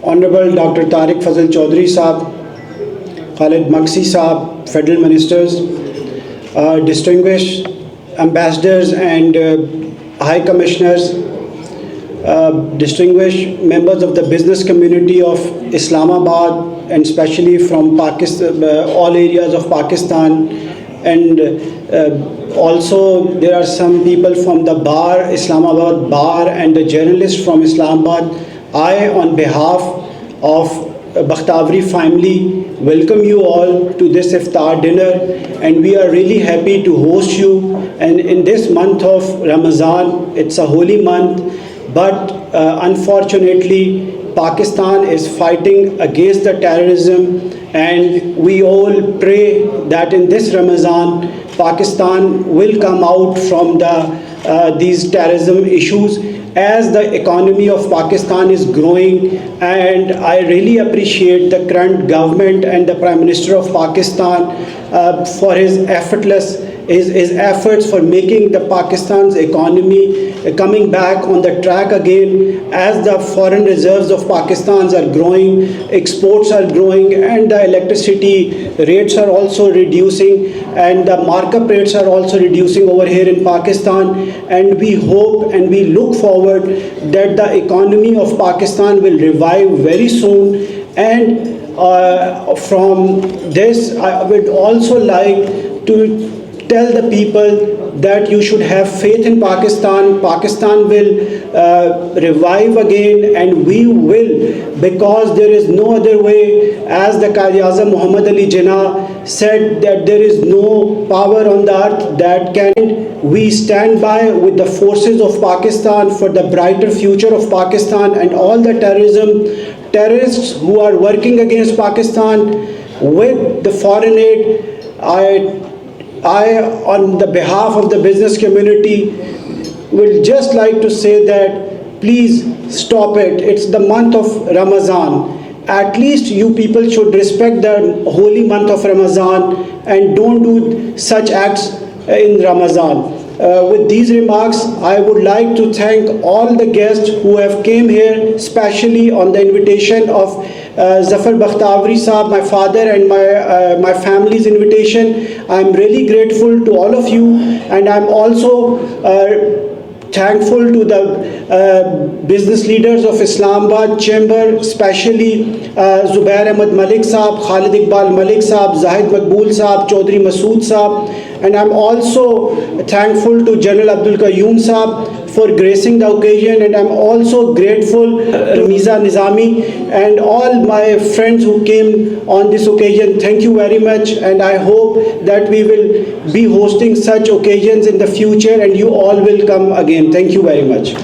Honorable Dr. Tariq Fazil Chaudhry Saab, Khalid Maksi Saab, Federal Ministers, distinguished ambassadors and high commissioners, distinguished members of the business community of Islamabad and especially from Pakistan, all areas of Pakistan, and also there are some people from the bar, Islamabad bar, and the journalists from Islamabad. I, on behalf of Bakhtawari family, welcome you all to this iftar dinner, and we are really happy to host you. And in this month of Ramadan, it's a holy month, but unfortunately Pakistan is fighting against the terrorism, and we all pray that in this Ramadan Pakistan will come out from these terrorism issues, as the economy of Pakistan is growing. And I really appreciate the current government and the Prime Minister of Pakistan for his efforts for making the Pakistan's economy coming back on the track again, as the foreign reserves of Pakistan are growing, exports are growing, and the electricity rates are also reducing, and the markup rates are also reducing over here in Pakistan. And we hope and we look forward that the economy of Pakistan will revive very soon. And from this, I would also like to tell the people that you should have faith in Pakistan. Pakistan will revive again, and we will, because there is no other way. As the Quaid-e-Azam Muhammad Ali Jinnah said, that there is no power on the earth that can. We stand by with the forces of Pakistan for the brighter future of Pakistan, and all the terrorists who are working against Pakistan with the foreign aid. I, on the behalf of the business community, will just like to say that please stop it. It's the month of Ramadan. At least you people should respect the holy month of Ramadan and don't do such acts in Ramadan. With these remarks, I would like to thank all the guests who have came here, especially on the invitation of Zafar Bakhtawari Saab, my father, and my family's invitation. I'm really grateful to all of you, and I'm also thankful to the business leaders of Islamabad Chamber, especially Zubair Ahmad Malik Saab, Khalid Iqbal Malik Saab, Zahid Maqbool Saab, Chaudhry Masood Saab. And I'm also thankful to General Abdul Qayyum Saab for gracing the occasion, and I'm also grateful to Miza Nizami and all my friends who came on this occasion. Thank you very much, and I hope that we will be hosting such occasions in the future, and you all will come again. Thank you very much.